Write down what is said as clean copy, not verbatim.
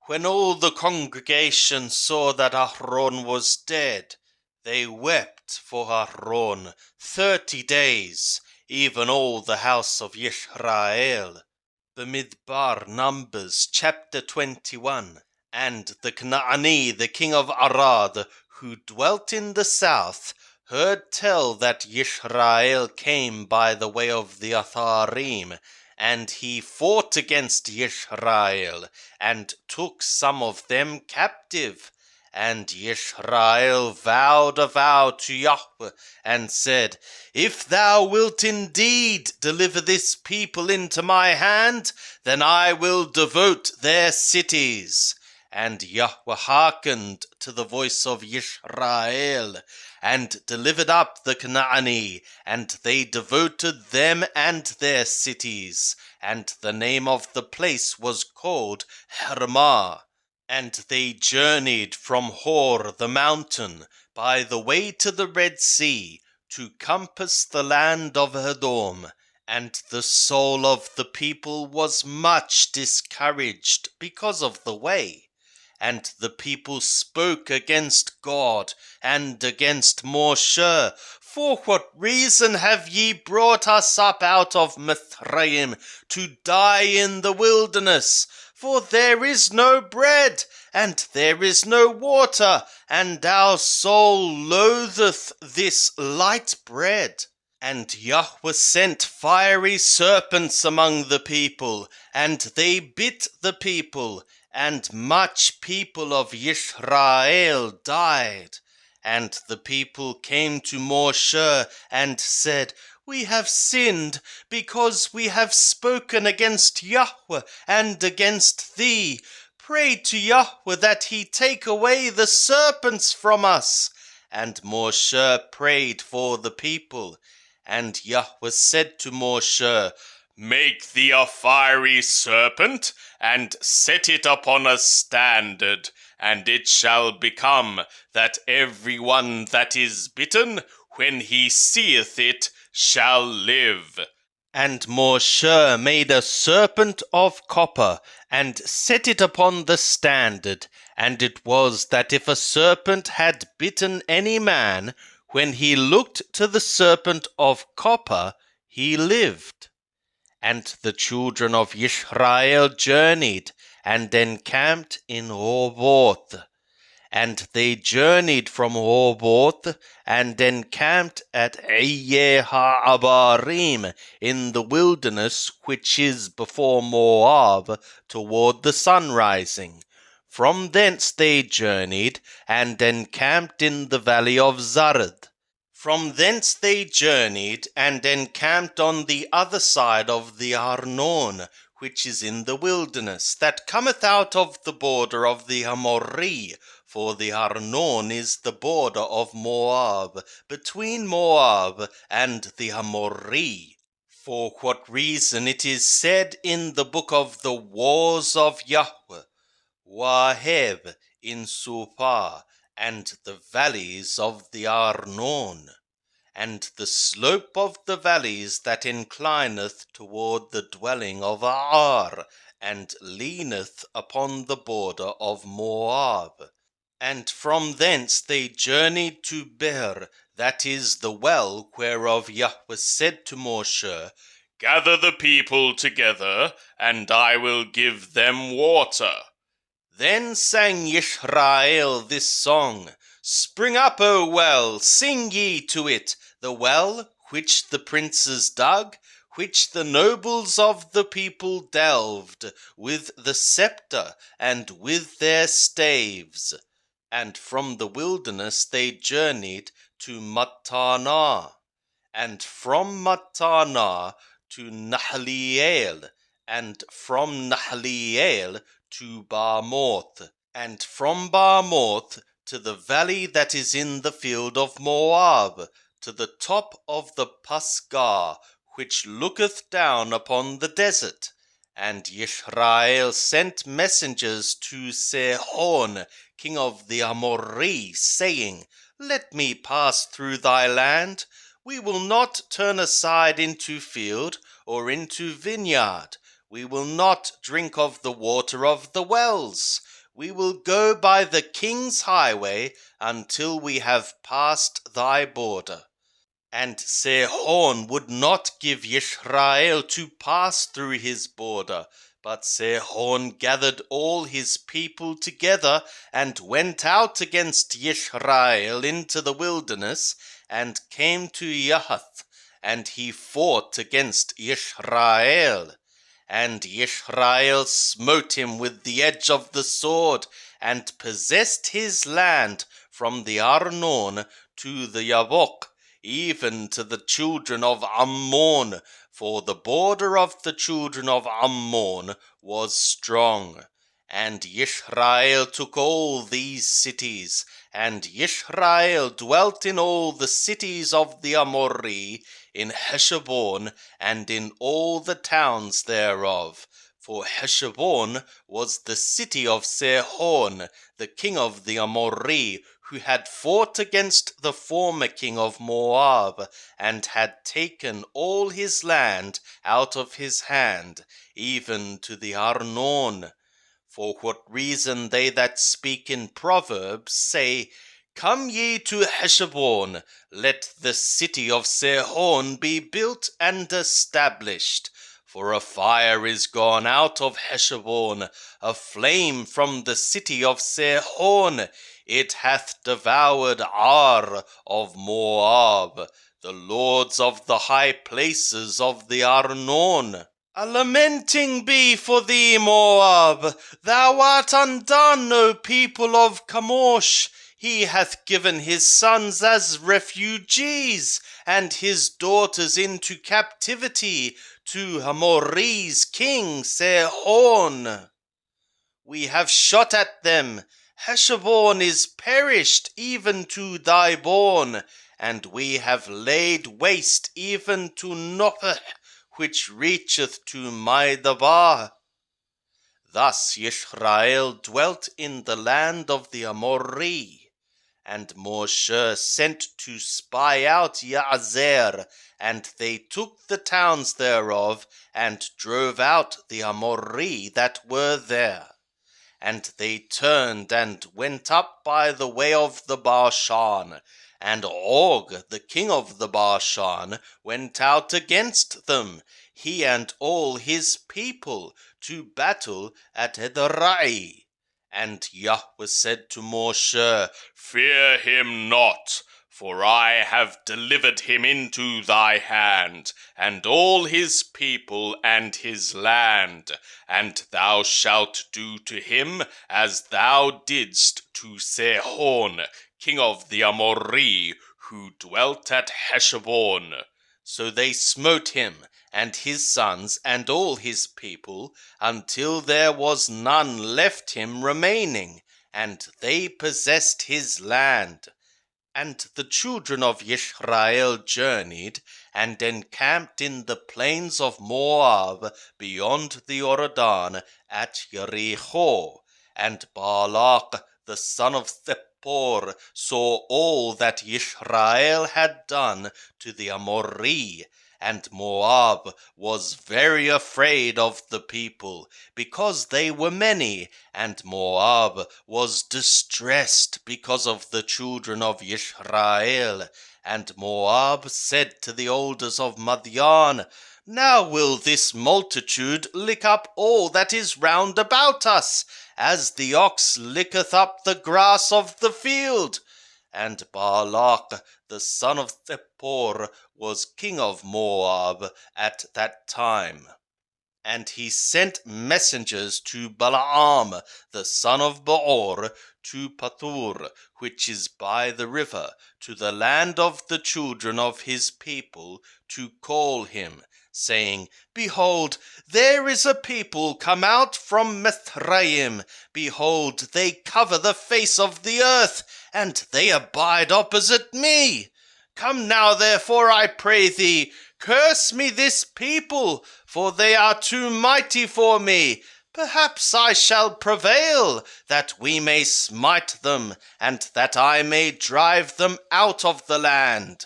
When all the congregation saw that Aharon was dead, they wept for Aharon 30 days, even all the house of Yisrael. Bamidbar, Numbers chapter 21. And the Canaani, the king of Arad, who dwelt in the south, heard tell that Yisrael came by the way of the Atharim, and he fought against Yisrael, and took some of them captive. And Yisrael vowed a vow to Yahweh, and said, If thou wilt indeed deliver this people into my hand, then I will devote their cities. And Yahweh hearkened to the voice of Yisrael, and delivered up the Canaani, and they devoted them and their cities, and the name of the place was called Hermah. And they journeyed from Hor the mountain by the way to the Red Sea, to compass the land of Edom. And the soul of the people was much discouraged because of the way. And the people spoke against God and against Moshe. For what reason have ye brought us up out of Mithraim to die in the wilderness? For there is no bread, and there is no water, and our soul loatheth this light bread. And Yahweh sent fiery serpents among the people, and they bit the people, and much people of Yisrael died. And the people came to Moshe and said, We have sinned, because we have spoken against Yahweh and against thee. Pray to Yahweh that he take away the serpents from us. And Moshe prayed for the people. And Yahweh said to Moshe, Make thee a fiery serpent, and set it upon a standard, and it shall become that every one that is bitten, when he seeth it, shall live. And Moshe made a serpent of copper, and set it upon the standard. And it was that if a serpent had bitten any man, when he looked to the serpent of copper, he lived. And the children of Israel journeyed, and encamped in Rehoboth. And they journeyed from Rehoboth, and encamped at Eye HaAbarim, in the wilderness which is before Moab, toward the sunrising. From thence they journeyed, and encamped in the valley of Zared. From thence they journeyed, and encamped on the other side of the Arnon, which is in the wilderness, that cometh out of the border of the Amorri, for the Arnon is the border of Moab, between Moab and the Amorri. For what reason it is said in the book of the wars of Yahweh, Waheb in Supah, and the valleys of the Arnon, and the slope of the valleys that inclineth toward the dwelling of Ar, and leaneth upon the border of Moab. And from thence they journeyed to Beer, that is the well whereof Yahweh said to Moshe, Gather the people together, and I will give them water. Then sang Yisrael this song, Spring up, O well, sing ye to it, the well which the princes dug, which the nobles of the people delved, with the scepter and with their staves. And from the wilderness they journeyed to Mattanah, and from Mattanah to Nahliel, and from Nahliel to Bamoth, and from Bamoth to the valley that is in the field of Moab, to the top of the Pasgah, which looketh down upon the desert. And Yisrael sent messengers to Sihon, king of the Amorri, saying, Let me pass through thy land. We will not turn aside into field or into vineyard. We will not drink of the water of the wells. We will go by the king's highway until we have passed thy border. And Sihon would not give Yisrael to pass through his border, but Sihon gathered all his people together and went out against Yisrael into the wilderness and came to Yahath, and he fought against Yisrael. And Yisrael smote him with the edge of the sword, and possessed his land from the Arnon to the Yabok, even to the children of Ammon, for the border of the children of Ammon was strong. And Yisrael took all these cities, and Yisrael dwelt in all the cities of the Amorri, in Heshbon, and in all the towns thereof. For Heshbon was the city of Sihon, the king of the Amorri, who had fought against the former king of Moab, and had taken all his land out of his hand, even to the Arnon. For what reason they that speak in Proverbs say, Come ye to Heshbon, let the city of Sihon be built and established. For a fire is gone out of Heshbon, a flame from the city of Sihon. It hath devoured Ar of Moab, the lords of the high places of the Arnon. A lamenting be for thee, Moab! Thou art undone, O people of Kamosh! He hath given his sons as refugees, and his daughters into captivity, to Amorri's king Sihon. We have shot at them. Heshbon is perished, even to thy born, and we have laid waste even to Nopheh, which reacheth to Maidabah. Thus Yisrael dwelt in the land of the Amorri. And Moshe sent to spy out Yazer, and they took the towns thereof, and drove out the Amorri that were there. And they turned and went up by the way of the Bashan, and Og, the king of the Bashan, went out against them, he and all his people, to battle at Edrei. And Yahweh said to Moshe, Fear him not, for I have delivered him into thy hand, and all his people and his land, and thou shalt do to him as thou didst to Sihon, king of the Amorri, who dwelt at Heshbon. So they smote him, and his sons, and all his people, until there was none left him remaining, and they possessed his land. And the children of Yisrael journeyed, and encamped in the plains of Moab, beyond the Jordan, at Jericho. And Balak, the son of Zippor, saw all that Yisrael had done to the Amorri, and Moab was very afraid of the people, because they were many, and Moab was distressed because of the children of Yisrael. And Moab said to the elders of Madian, Now will this multitude lick up all that is round about us, as the ox licketh up the grass of the field. And Balak, the son of Zippor, was king of Moab at that time. And he sent messengers to Balaam, the son of Beor, to Pathur, which is by the river, to the land of the children of his people, to call him, saying, Behold, there is a people come out from Mithraim. Behold, they cover the face of the earth, and they abide opposite me. Come now, therefore, I pray thee, curse me this people, for they are too mighty for me. Perhaps I shall prevail, that we may smite them, and that I may drive them out of the land.